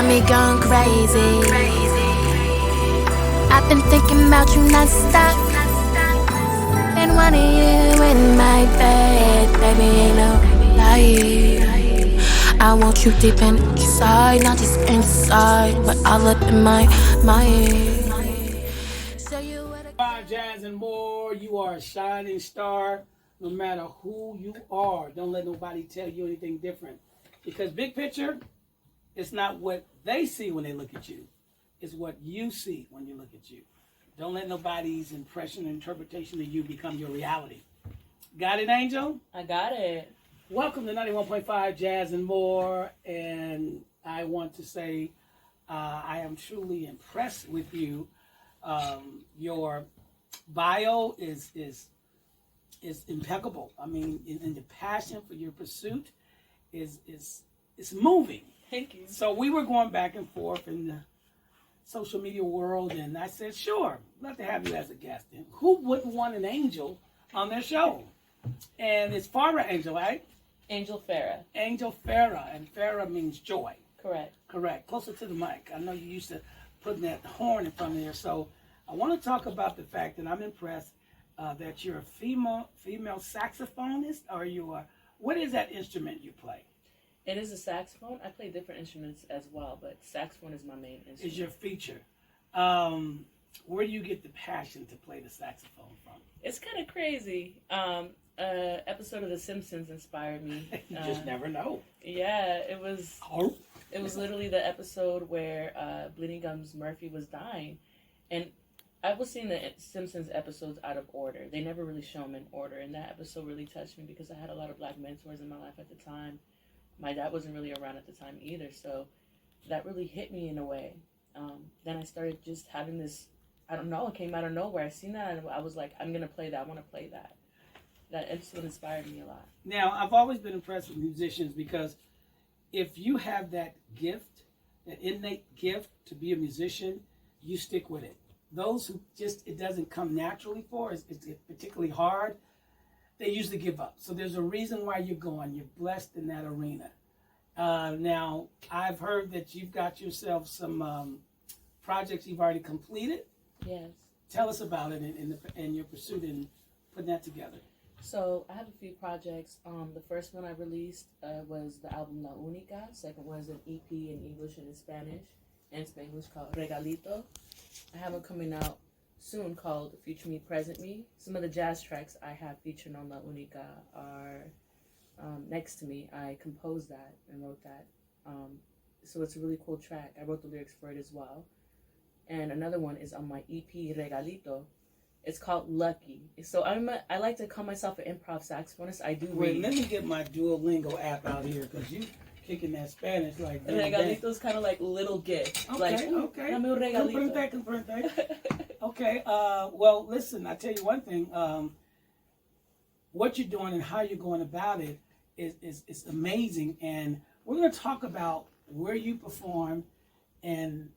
got me going crazy. I've been thinking about you non-stop. Been wanting you in my bed, baby, ain't no lie. I want you deep inside, not just inside, but all up in my mind. Jazz and more, you are a shining star no matter who you are. Don't let nobody tell you anything different. Because big picture, it's not what they see when they look at you. It's what you see when you look at you. Don't let nobody's impression and interpretation of you become your reality. Got it, Angel? I got it. Welcome to 91.5 Jazz and More. And I want to say I am truly impressed with you. Your bio is impeccable. I mean, and the passion for your pursuit is moving. Thank you. So we were going back and forth in the social media world, and I said, sure, I'd love to have you as a guest. And who wouldn't want an angel on their show? And it's Farrah Angel, right? Angel Farrah. Angel Farrah, and Farrah means joy. Correct. Correct. Closer to the mic. I know you used to putting that horn in front of there, so I want to talk about the fact that I'm impressed that you're a female saxophonist, or you are. What is that instrument you play? It is a saxophone. I play different instruments as well, but saxophone is my main instrument. Is your feature. Where do you get the passion to play the saxophone from? It's kind of crazy. Episode of The Simpsons inspired me. You just never know. Yeah, it was. It was literally the episode where Bleeding Gums Murphy was dying, and I was seeing the Simpsons episodes out of order. They never really show them in order, and that episode really touched me because I had a lot of black mentors in my life at the time. My dad wasn't really around at the time either, so that really hit me in a way. Then I started just having this, I don't know, it came out of nowhere. I seen that and I was like, I'm going to play that. I want to play that. That episode inspired me a lot. Now, I've always been impressed with musicians because if you have that gift, that innate gift to be a musician, you stick with it. Those who just, it doesn't come naturally for, it's particularly hard, they usually give up. So there's a reason why you're going. You're blessed in that arena. Now, I've heard that you've got yourself some projects you've already completed. Yes. Tell us about it and your pursuit in putting that together. So I have a few projects. The first one I released was the album La Única. Second one is an EP in English and in Spanish. And Spanish called Regalito. I have one coming out soon called Future Me, Present Me. Some of the jazz tracks I have featured on La Única are Next to Me. I composed that and wrote that. So it's a really cool track. I wrote the lyrics for it as well. And another one is on my EP Regalito. It's called Lucky. So I like to call myself an improv saxophonist. I do read. Let me get my Duolingo app out here because you kicking that Spanish like that. Regalito's kind of like little gift. Okay, like, okay. Dame un regalito. Comprende. Okay, well, listen, I tell you one thing. What you're doing and how you're going about it is amazing. And we're going to talk about where you perform. And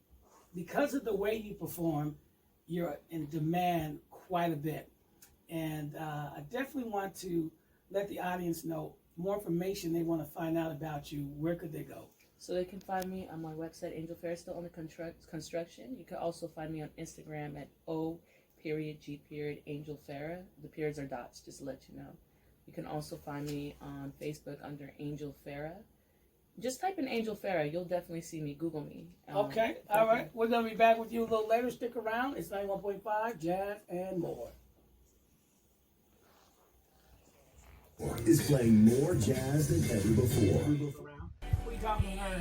because of the way you perform, you're in demand quite a bit. And I definitely want to let the audience know more information they want to find out about you. Where could they go? So they can find me on my website, Angel Farrah, still under construction. You can also find me on Instagram at O.G. Angel Farrah. The periods are dots, just to let you know. You can also find me on Facebook under Angel Farrah. Just type in Angel Farrah. You'll definitely see me. Google me. Okay. All right. We're going to be back with you a little later. Stick around. It's 91.5, Jazz and More. Is playing more jazz than ever before. We talking about her.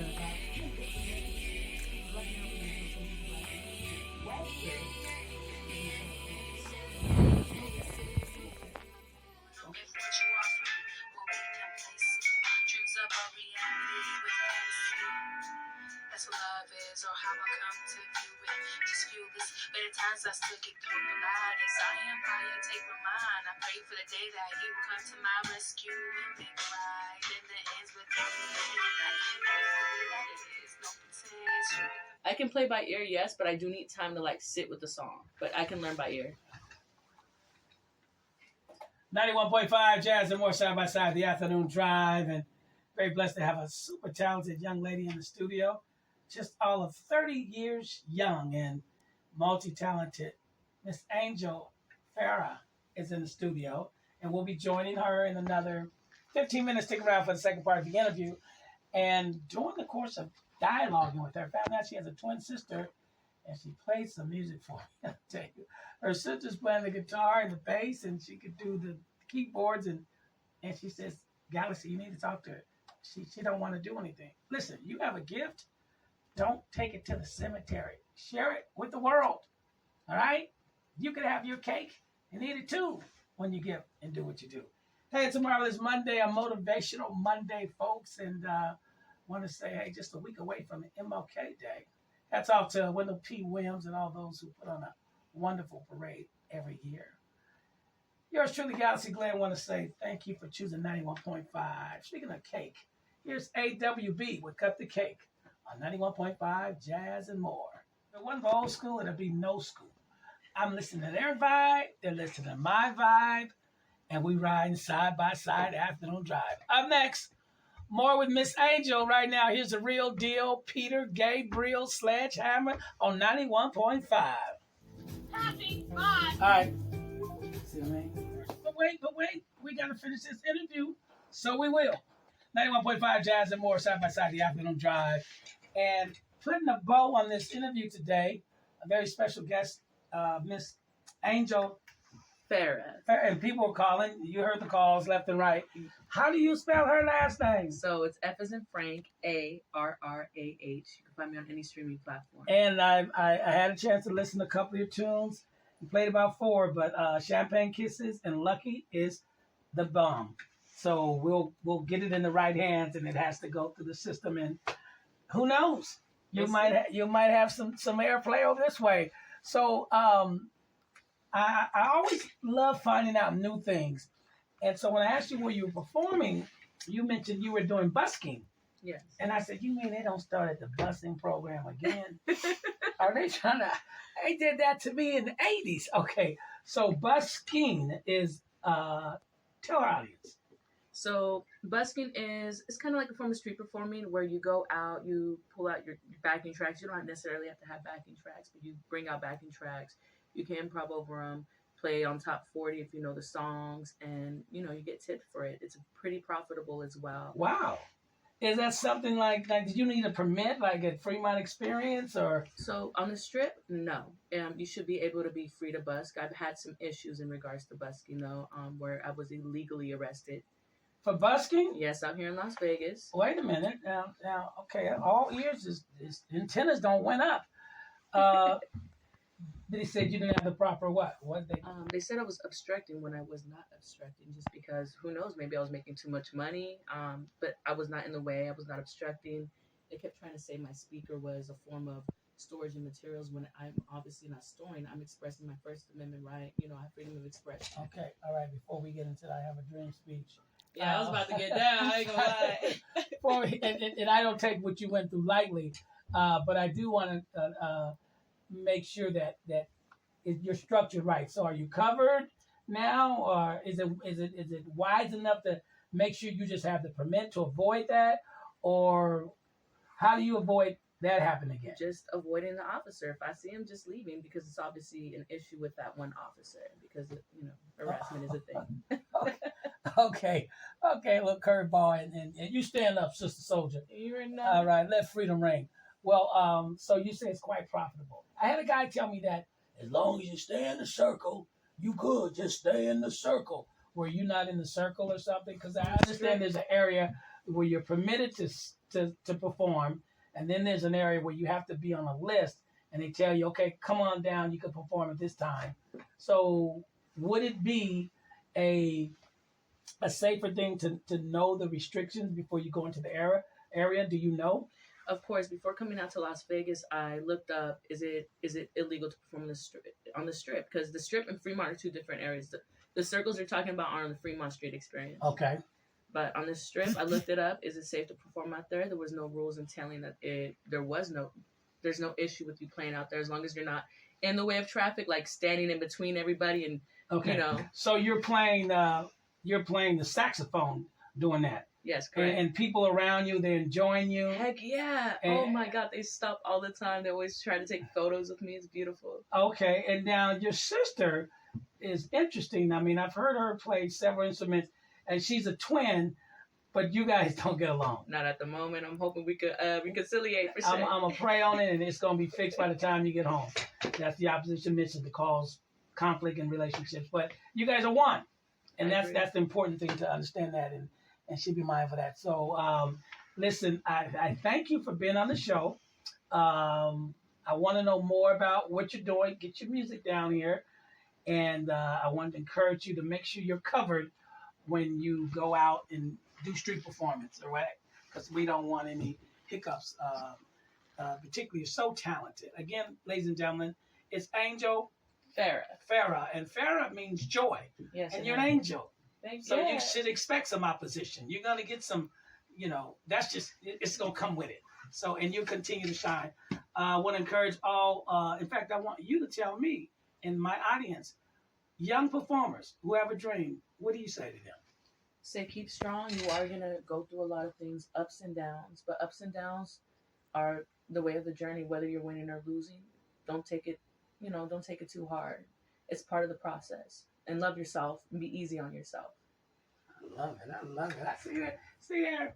That's what love is, or how I come to view it. Just feel this, but at times I still get through the light. As I empire take my mind, I pray for the day that he will come to my rescue and make right. Then the ends with me. I can play by ear, yes, but I do need time to like sit with the song. But I can learn by ear. 91.5 Jazz and More side by side, the afternoon drive, and very blessed to have a super talented young lady in the studio. just all of 30 years young and multi-talented. Miss Angel Farrah is in the studio, and we'll be joining her in another 15 minutes. Stick around for the second part of the interview. And during the course of dialoguing with her, found out she has a twin sister, and she played some music for me. I'll tell you, her sister's playing the guitar and the bass, and she could do the keyboards. And she says, "Galaxy, you need to talk to her. She don't want to do anything. Listen, you have a gift. Don't take it to the cemetery. Share it with the world. All right? You can have your cake and eat it too when you give and do what you do." Hey, it's a marvelous Monday, a motivational Monday, folks, and want to say, hey, just a week away from MLK Day. Hats off to Wendell P. Williams and all those who put on a wonderful parade every year. Yours truly, Galaxy Glenn, want to say thank you for choosing 91.5. Speaking of cake, here's AWB with Cut the Cake on 91.5, Jazz and More. If it wasn't for old school, it'd be no school. I'm listening to their vibe, they're listening to my vibe, and we riding side by side afternoon drive. Up next, more with Miss Angel. Right now, here's the real deal, Peter Gabriel Sledgehammer on 91.5. Happy fun! All right. See what I mean? But wait, we got to finish this interview, so we will. 91.5 Jazz and More, side by side, the afternoon drive. And putting a bow on this interview today, a very special guest, Miss Angel Farrah. And people are calling. You heard the calls left and right. How do you spell her last name? So it's F as in Frank, Arrah. You can find me on any streaming platform. And I had a chance to listen to a couple of your tunes. You played about 4, but Champagne Kisses and Lucky is the bomb. So we'll get it in the right hands, and it has to go through the system. And who knows? You might have some airplay over this way. So I always love finding out new things. And so when I asked you where you were performing, you mentioned you were doing busking. Yes. And I said, you mean they don't start at the busing program again? Are they trying to? They did that to me in the 80s. Okay. So busking is, tell our audience. So busking it's kind of like a form of street performing where you go out, you pull out your backing tracks. You don't necessarily have to have backing tracks, but you bring out backing tracks. You can improv over them, play on top 40 if you know the songs, and, you get tipped for it. It's pretty profitable as well. Wow. Is that something like did you need a permit, like at Fremont Experience, or? So on the Strip, no. You should be able to be free to busk. I've had some issues in regards to busking, though, where I was illegally arrested. For busking? Yes, I'm here in Las Vegas. Wait a minute. Now, okay, all ears is antennas don't went up. They said you didn't have the proper what? What they said I was obstructing when I was not obstructing, just because, who knows, maybe I was making too much money, but I was not in the way. I was not obstructing. They kept trying to say my speaker was a form of storage of materials when I'm obviously not storing. I'm expressing my First Amendment right. I have freedom of expression. Okay, all right. Before we get into that, I have a dream speech. Yeah, I was about to get down. I ain't gonna lie. And I don't take what you went through lightly, but I do want to make sure that you're structured right. So, are you covered now, or is it wise enough to make sure you just have the permit to avoid that, or how do you avoid that happening again? Just avoiding the officer. If I see him, just leaving, because it's obviously an issue with that one officer, because harassment is a thing. Okay, look, curveball, and you stand up, Sister Soldier. You're all right, let freedom ring. Well, so you say it's quite profitable. I had a guy tell me that as long as you stay in the circle, you good. Just stay in the circle. Were you not in the circle or something? Because I understand there's an area where you're permitted to perform, and then there's an area where you have to be on a list, and they tell you, okay, come on down, you can perform at this time. So would it be a safer thing to know the restrictions before you go into the area? Do you know? Of course, before coming out to Las Vegas, I looked up, is it illegal to perform on the Strip? Because the Strip and Fremont are two different areas. The circles you're talking about are on the Fremont Street Experience. Okay. But on the Strip, I looked it up. Is it safe to perform out there? There was no rules entailing that there's no issue with you playing out there as long as you're not in the way of traffic, like standing in between everybody and, okay. So you're playing the saxophone doing that. Yes, correct. And people around you, they're enjoying you. Heck yeah. Oh my God, they stop all the time. They always try to take photos with me. It's beautiful. Okay, and now your sister is interesting. I mean, I've heard her play several instruments, and she's a twin, but you guys don't get along. Not at the moment. I'm hoping we could reconciliate for sure. I'm going to pray on it, and it's going to be fixed by the time you get home. That's the opposition mission to cause conflict in relationships. But you guys are one, and that's the important thing to understand that, and should be mindful of that. So, listen, I thank you for being on the show. I want to know more about what you're doing. Get your music down here. And I want to encourage you to make sure you're covered when you go out and do street performance, all right? Because we don't want any hiccups. Particularly, you're so talented. Again, ladies and gentlemen, it's Angel Farrah. And Farrah means joy. Yes, and you're an angel. Thank So you. you should expect some opposition. You're going to get some, that's just, it's going to come with it. So, and you continue to shine. I want to encourage all, in fact, I want you to tell me and my audience, young performers who have a dream, what do you say to them? Say keep strong. You are going to go through a lot of things, ups and downs. But ups and downs are the way of the journey, whether you're winning or losing. Don't take it, don't take it too hard. It's part of the process. And love yourself and be easy on yourself. I love it. I see that. See there.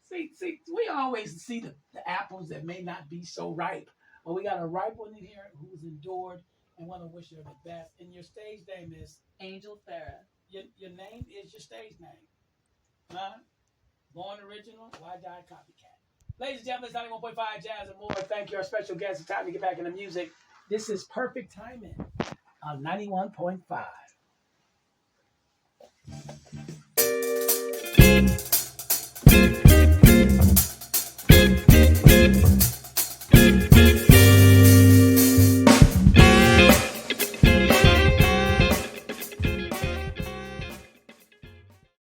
See, we always see the apples that may not be so ripe. Well, we got a ripe one in here who's endured and want to wish her the best. And your stage name is? Angel Farrah. Your name is your stage name. Huh? Born original, why die copycat? Ladies and gentlemen, it's 91.5 Jazz and more. Thank you, our special guest. It's time to get back into music. This is Perfect Timing on 91.5.